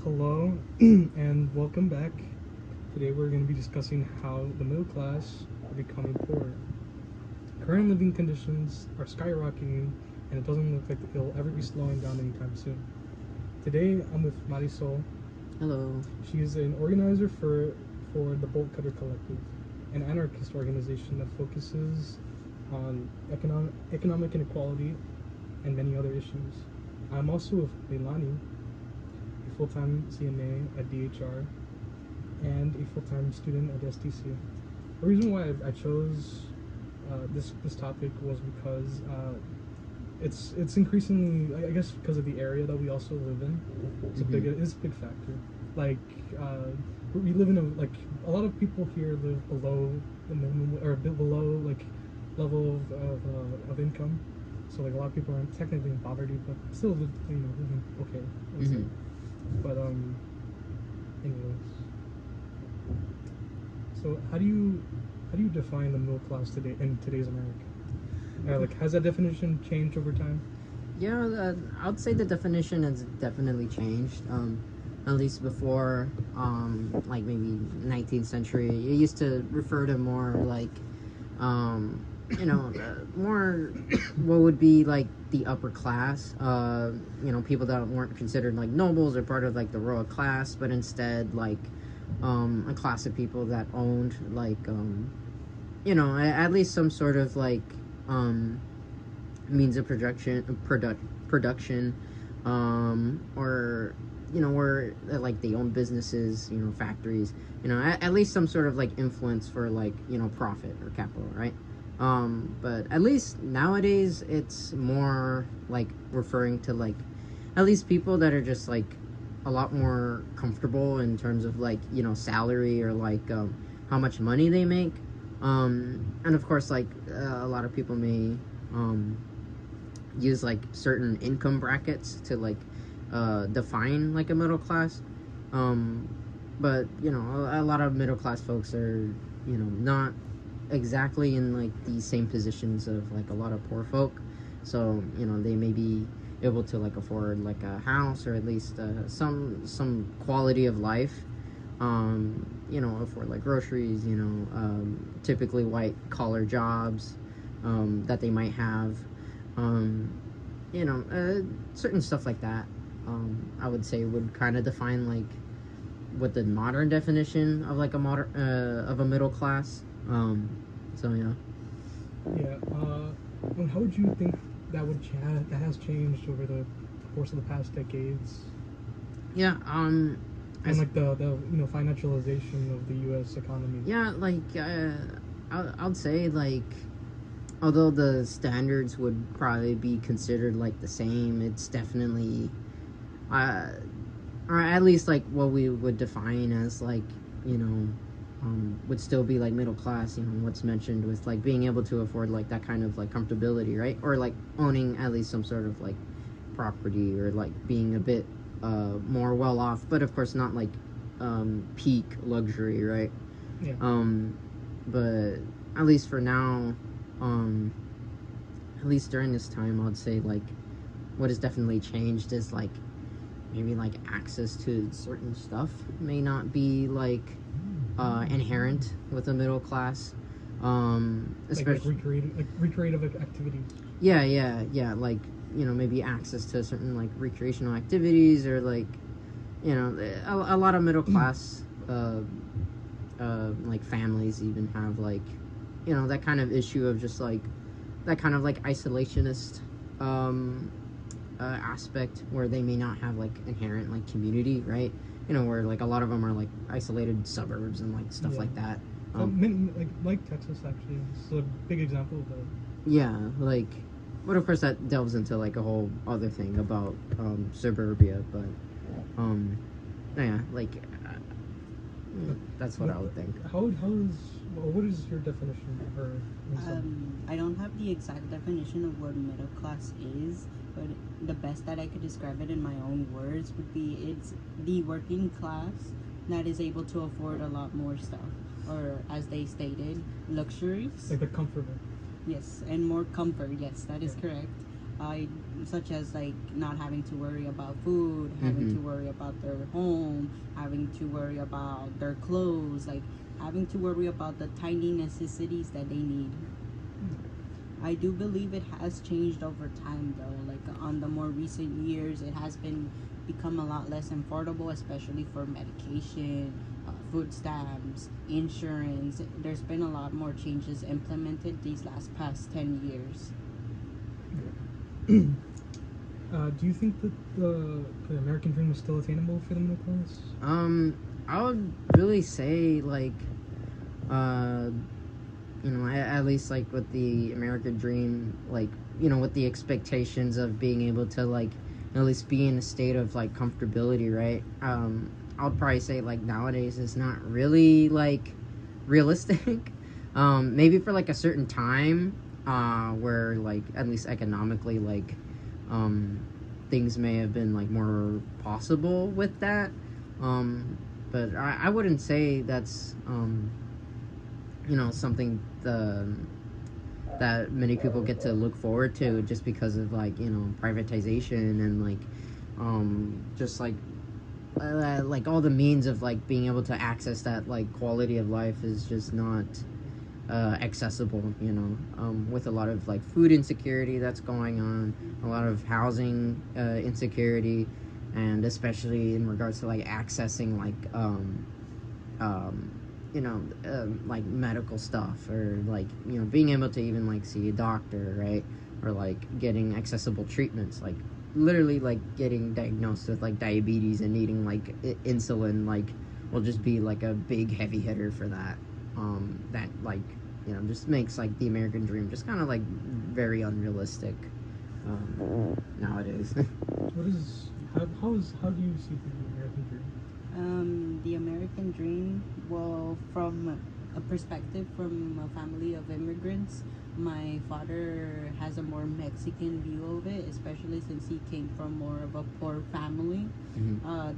Hello and welcome back. Today we're going to be discussing how the middle class are becoming poor. Current living conditions are skyrocketing and it doesn't look like it'll ever be slowing down anytime soon. Today I'm with Marisol. Hello. She is an organizer for the Bolt Cutter Collective, an anarchist organization that focuses on economic inequality and many other issues. I'm also with Leilani, a full-time CNA at DHR, and a full-time student at STC. The reason why I chose this topic was because it's increasingly, I guess, because of the area that we also live in. It's a big factor. Like we live in a lot of people here live below the minimum or a bit below level of income. So like a lot of people aren't technically in poverty, but still living okay. But anyways, so how do you define the middle class today in today's America? Like, has that definition changed over time? Yeah, I would say the definition has definitely changed. At least before, like maybe 19th century, it used to refer to more like, more what would be like the upper class. People that weren't considered like nobles or part of like the royal class, but instead like a class of people that owned like at least some sort of like means of production, or where like they own businesses, factories, at least some sort of like influence for like profit or capital, right? But at least nowadays it's more like referring to like at least people that are just like a lot more comfortable in terms of like salary or like how much money they make, and of course like a lot of people may use like certain income brackets to like define like a middle class, but a lot of middle class folks are not exactly in like the same positions of like a lot of poor folk, so they may be able to like afford like a house or at least some quality of life, afford like groceries, typically white collar jobs that they might have, certain stuff like that. I would say would kind of define like what the modern definition of like a modern of a middle class. So yeah. Yeah. And how would you think that has changed over the course of the past decades? Yeah. And like the financialization of the U.S. economy. Yeah, like I'd say like although the standards would probably be considered like the same, it's definitely or at least like what we would define as like would still be like middle class, what's mentioned with like being able to afford like that kind of like comfortability, right? Or like owning at least some sort of like property or like being a bit more well off, but of course not like peak luxury, right? Yeah. But at least for now, at least during this time, I'd say like what has definitely changed is like maybe like access to certain stuff may not be like inherent with a middle class, especially like recreative activities. Yeah, like maybe access to certain like recreational activities or like a lot of middle class like families even have like that kind of issue of just like that kind of like isolationist aspect where they may not have like inherent like community, right? Where like a lot of them are like isolated suburbs and like stuff like that. Like Texas actually is a big example of that. Yeah, like, but of course that delves into like a whole other thing about suburbia, but yeah, like that's what I would think. What is your definition for? I don't have the exact definition of what middle class is, but the best that I could describe it in my own words would be it's the working class that is able to afford a lot more stuff, or as they stated, luxuries. Like the comfort. Yes, and more comfort. Yes, that is correct. Such as like not having to worry about food, having to worry about their home, having to worry about their clothes, like having to worry about the tiny necessities that they need. I do believe it has changed over time though. Like on the more recent years, it has become a lot less affordable, especially for medication, food stamps, insurance. There's been a lot more changes implemented these past 10 years. Do you think that the American dream is still attainable for the middle class? I would really say like, at least like with the American dream, like, with the expectations of being able to like at least be in a state of like comfortability, right? I would probably say like nowadays it's not really like realistic. Maybe for like a certain time, where like at least economically like things may have been like more possible with that. But I wouldn't say that's something that many people get to look forward to just because of like privatization and like just like all the means of like being able to access that like quality of life is just not accessible, with a lot of like food insecurity that's going on, a lot of housing insecurity, and especially in regards to like accessing like like medical stuff, or like being able to even like see a doctor, right? Or like getting accessible treatments, like literally like getting diagnosed with like diabetes and needing like insulin, like will just be like a big heavy hitter for that. That like just makes like the American dream just kind of like very unrealistic nowadays. How do you see the American dream? The American dream, well, from a perspective from a family of immigrants, my father has a more Mexican view of it, especially since he came from more of a poor family.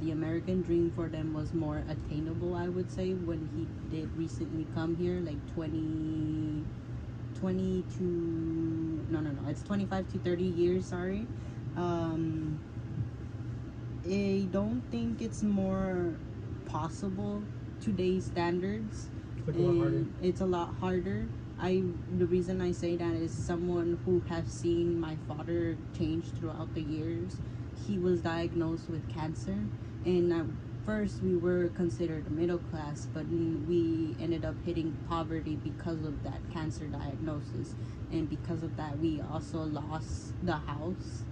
The American dream for them was more attainable, I would say, when he did recently come here, like 20 to, no, it's 25 to 30 years, sorry. I don't think it's more possible today's standards. It's a lot harder. The reason I say that is someone who has seen my father change throughout the years. He was diagnosed with cancer, and at first we were considered middle class, but we ended up hitting poverty because of that cancer diagnosis, and because of that we also lost the house,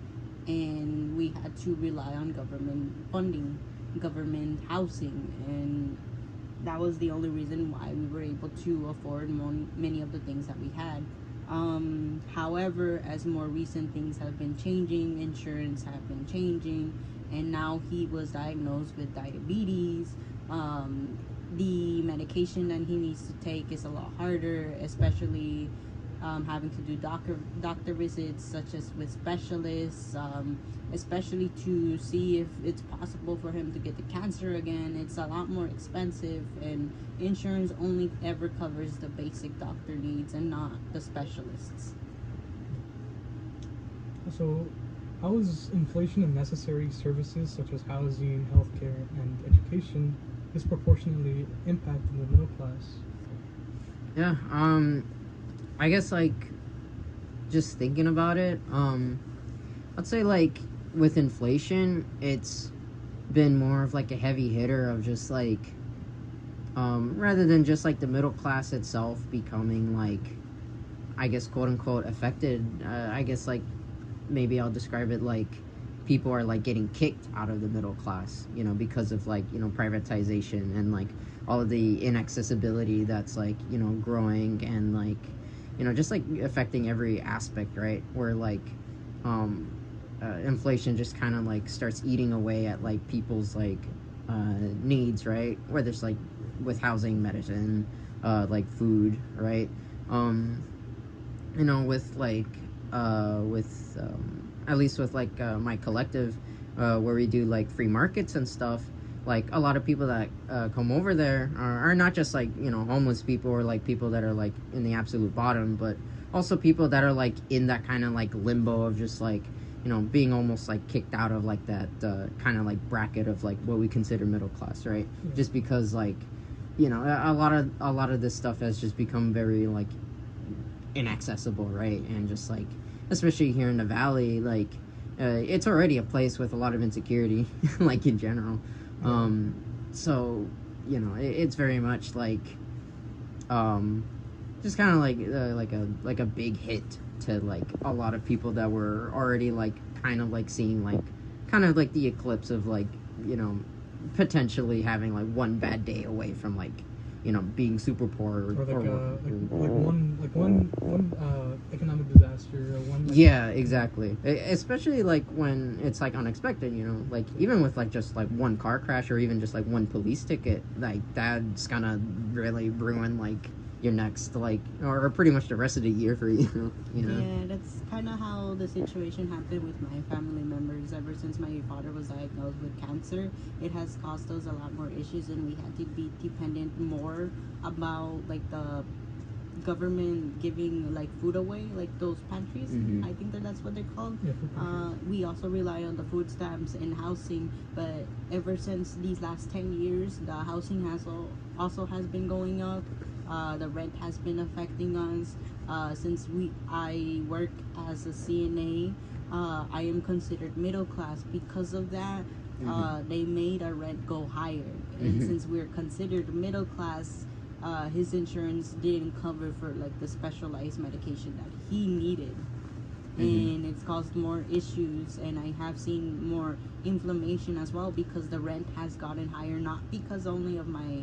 and we had to rely on government funding, government housing, and that was the only reason why we were able to afford many of the things that we had. However, as more recent things have been changing, insurance have been changing, and now he was diagnosed with diabetes. The medication that he needs to take is a lot harder, especially having to do doctor visits, such as with specialists, especially to see if it's possible for him to get the cancer again. It's a lot more expensive, and insurance only ever covers the basic doctor needs and not the specialists. So, how is inflation of necessary services such as housing, healthcare, and education disproportionately impacting the middle class? Yeah, I guess like just thinking about it, I'd say like with inflation, it's been more of like a heavy hitter of just like rather than just like the middle class itself becoming like, I guess, quote unquote affected. I guess like maybe I'll describe it like people are like getting kicked out of the middle class, because of like privatization and like all of the inaccessibility that's like growing, and like just like affecting every aspect, right? Where like inflation just kind of like starts eating away at like people's like needs, right? Whether it's like with housing, medicine, like food, right? With like at least with like my collective, where we do like free markets and stuff, like a lot of people that come over there are not just like, you know, homeless people or like people that are like in the absolute bottom, but also people that are like in that kind of like limbo of just like, you know, being almost like kicked out of like that kind of like bracket of like what we consider middle class, right? Yeah. Just because like, you know, a lot of this stuff has just become very like inaccessible, right? And just like, especially here in the valley, like it's already a place with a lot of insecurity, like in general. So you know, it's very much like just kind of like a big hit to like a lot of people that were already like kind of like seeing like kind of like the eclipse of like, you know, potentially having like one bad day away from like, you know, being super poor or one economic disaster or one. Like, yeah, exactly. Especially like when it's like unexpected, you know, like even with like just like one car crash or even just like one police ticket, like that's gonna really ruin like your next like or pretty much the rest of the year for you. You know. Yeah, that's kind of how the situation happened with my family members. Ever since my father was diagnosed with cancer, it has caused us a lot more issues, and we had to be dependent more about like the government giving like food away, like those pantries. I think that's what they're called. Yeah, food pantries. We also rely on the food stamps and housing, but ever since these last 10 years, the housing also has been going up. The rent has been affecting us. Since I work as a CNA, I am considered middle class. Because of that, they made our rent go higher, and since we're considered middle class, his insurance didn't cover for like the specialized medication that he needed, and it's caused more issues. And I have seen more inflammation as well because the rent has gotten higher, not because only of my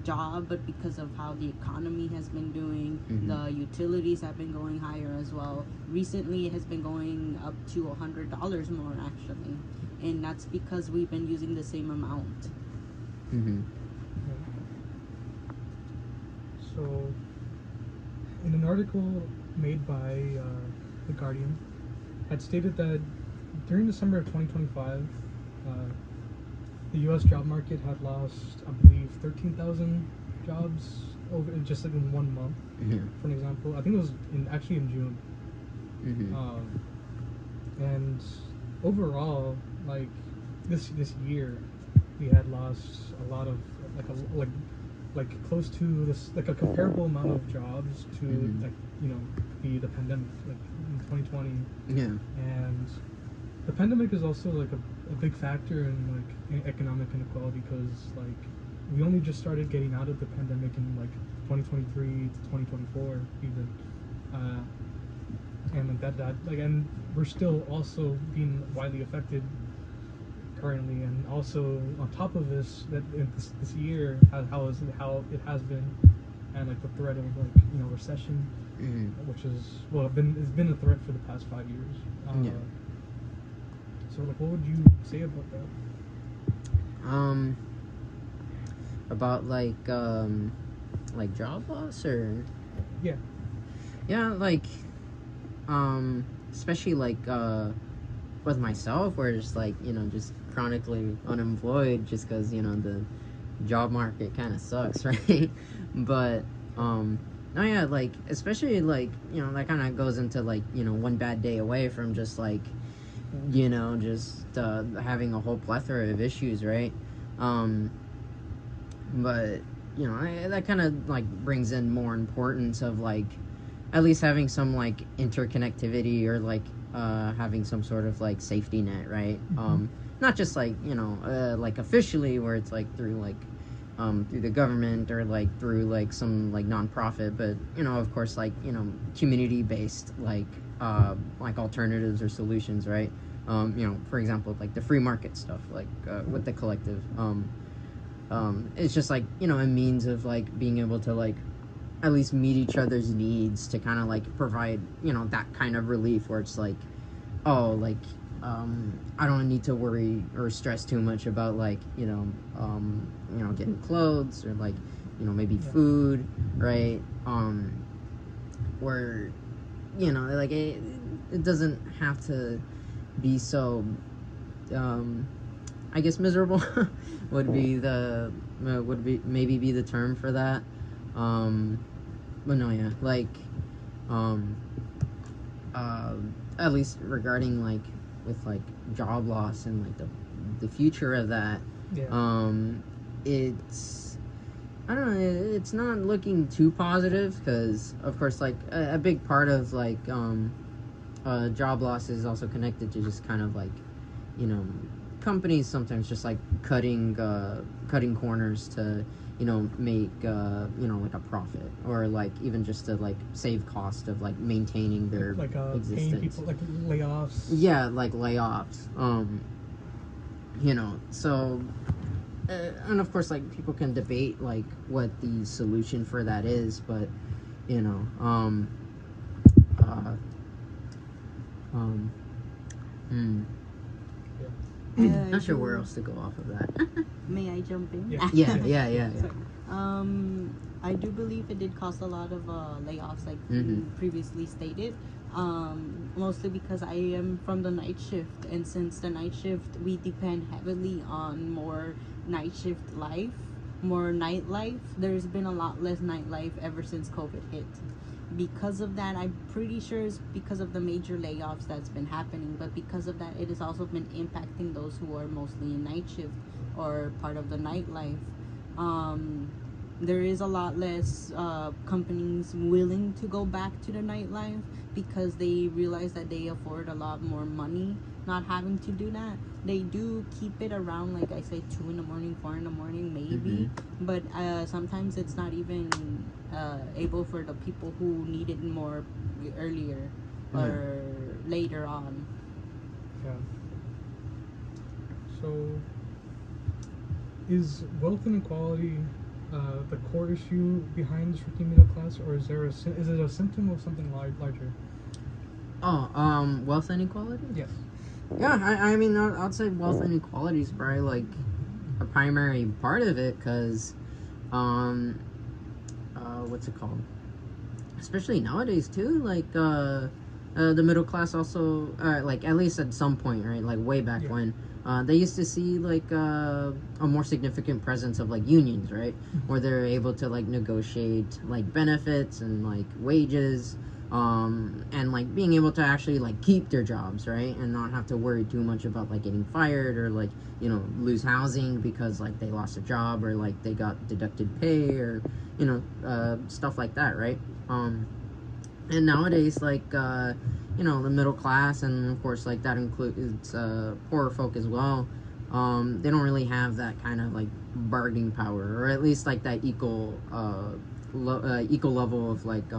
job, but because of how the economy has been doing. The utilities have been going higher as well. Recently it has been going up to $100 more actually, and that's because we've been using the same amount. So, in an article made by The Guardian, had stated that during December of 2025, the U.S. job market had lost, I believe, 13,000 jobs over just like in 1 month. For an example, I think it was actually in June. And overall, like this year, we had lost a lot of like close to this, like a comparable amount of jobs to like, you know, the pandemic, like in 2020. And the pandemic is also like a big factor in like economic inequality, because like we only just started getting out of the pandemic in like 2023 to 2024 even, and like that like, and we're still also being widely affected currently. And also on top of this, that in this year, how it has been, and like the threat of like, you know, recession, which is it's been a threat for the past 5 years. So like, what would you say about that? About like job loss or Yeah, like especially like with myself, where just like, you know, just chronically unemployed just because, you know, the job market kind of sucks, right? But no, yeah, like especially like, you know, that kind of goes into like, you know, one bad day away from just like, you know, just having a whole plethora of issues, right? But you know, that kind of like brings in more importance of like at least having some like interconnectivity, or like having some sort of like safety net, right? Not just like, you know, like officially where it's like through like through the government or like through like some like nonprofit, but you know, of course, like, you know, community based like alternatives or solutions, right? You know, for example, like the free market stuff, like with the collective. It's just like, you know, a means of like being able to like at least meet each other's needs to kind of like provide, you know, that kind of relief where it's like, oh, like I don't need to worry or stress too much about like, you know, getting clothes or like, you know, maybe food, right? Where, you know, like it doesn't have to be so I guess miserable would be the would be maybe be the term for that. But no, yeah, like um, uh, at least regarding like with like job loss and like the future of that, Yeah. it's I don't know, it's not looking too positive because of course like a big part of like job loss is also connected to just kind of like, you know, companies sometimes just like cutting corners to, you know, make you know, like a profit, or like even just to like save cost of like maintaining their like existence. paying people, like layoffs. Yeah, like layoffs. You know, so and of course like people can debate like what the solution for that is, but you know, uh, hmm. Not sure where else to go off of that. May I jump in? Yeah. yeah. I do believe it did cause a lot of layoffs, like previously stated. Mostly because I am from the night shift, and since the night shift, we depend heavily on more night shift life, more nightlife. There's been a lot less nightlife ever since COVID hit. Because of that, I'm pretty sure it's because of the major layoffs that's been happening, but because of that, it has also been impacting those who are mostly in night shift or part of the nightlife. There is a lot less companies willing to go back to the nightlife because they realize that they afford a lot more money not having to do that. They do keep it around, like I say, 2 in the morning, 4 in the morning, maybe. But sometimes it's not even able for the people who need it more earlier or later on. Yeah. So, is wealth inequality the core issue behind the shrinking middle class, or is it a symptom of something larger? Wealth inequality? Yes. Yeah, I mean, I'd say wealth inequality is probably like a primary part of it, because, what's it called? Especially nowadays too, like the middle class also, like at least at some point, right? Like way back when, they used to see like a more significant presence of like unions, right? Where they're able to like negotiate like benefits and like wages, and like being able to actually like keep their jobs, right? And not have to worry too much about like getting fired, or like, you know, lose housing because like they lost a job, or like they got deducted pay, or, you know, stuff like that, right? And nowadays, like, you know, the middle class, and of course, like, that includes poorer folk as well, they don't really have that kind of, like, bargaining power, or at least, like, that equal level of, like,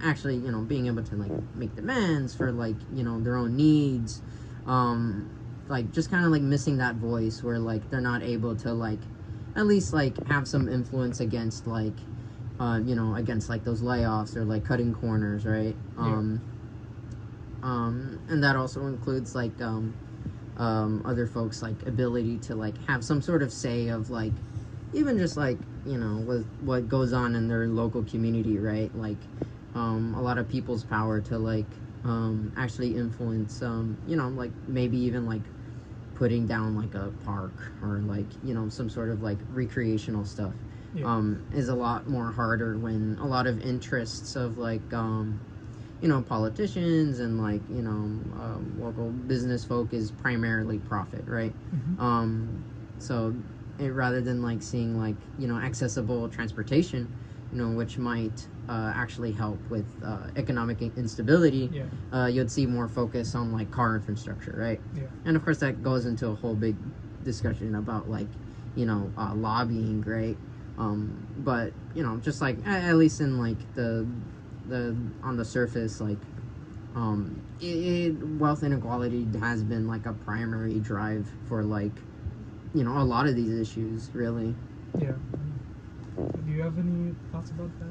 actually, you know, being able to, like, make demands for, like, you know, their own needs, like, just kind of, like, missing that voice where, like, they're not able to, like, at least, like, have some influence against, like, you know, against like those layoffs or like cutting corners, right? And that also includes like other folks' like ability to like have some sort of say of like even just like, you know, with what goes on in their local community, right? Like a lot of people's power to like actually influence, you know, like maybe even like putting down like a park, or like, you know, some sort of like recreational stuff. Is a lot more harder when a lot of interests of like you know, politicians and like, you know, local business folk is primarily profit, right? So rather than like seeing like, you know, accessible transportation, you know, which might actually help with economic instability, you'd see more focus on like car infrastructure, right? And of course that goes into a whole big discussion about like, you know, lobbying, right? But, you know, just like at least in like the on the surface, like wealth inequality has been like a primary drive for like, you know, a lot of these issues, really. Do you have any thoughts about that?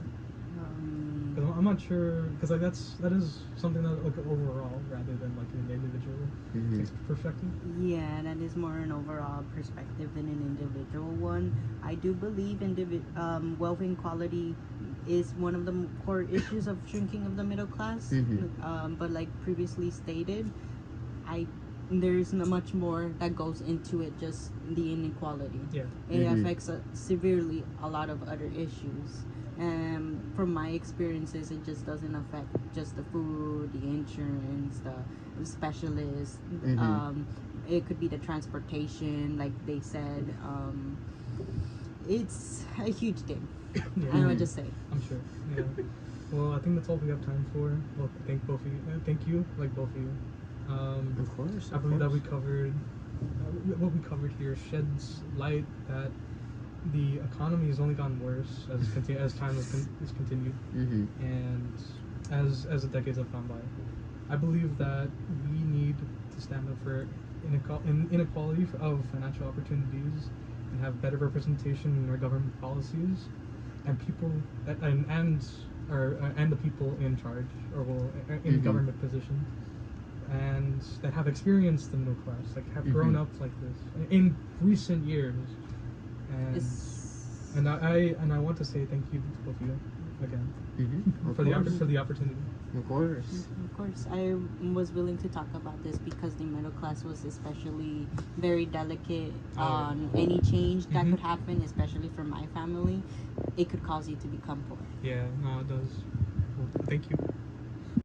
Because I'm not sure, because like that is something that like overall rather than like an individual perspective. Yeah, that is more an overall perspective than an individual one. I do believe wealth inequality is one of the core issues of shrinking of the middle class. But like previously stated, I there's not much more that goes into it, just the inequality. Yeah. It Mhm. affects severely a lot of other issues. And from my experiences, it just doesn't affect just the food, the insurance, the specialists. Mhm. It could be the transportation, like they said. It's a huge thing. Yeah. I would just say. I'm sure. Yeah. Well, I think that's all we have time for. Well, thank both of you. Thank you, like both of you. Of course. I believe that we covered what we covered here sheds light that the economy has only gotten worse as time is continued, Mm-hmm. and as the decades have gone by. I believe that we need to stand up for inequality of financial opportunities and have better representation in our government policies and people and the people in charge or in Mhm. government positions and that have experienced the middle class, like have grown Mhm. up like this in recent years. And It's, I want to say thank you to both of you again Mm-hmm. for the opportunity. Of course. of course, I was willing to talk about this because the middle class was especially very delicate on any change that Mhm. could happen, especially for my family. It could cause you to become poor. Yeah, no, it does. Well, thank you.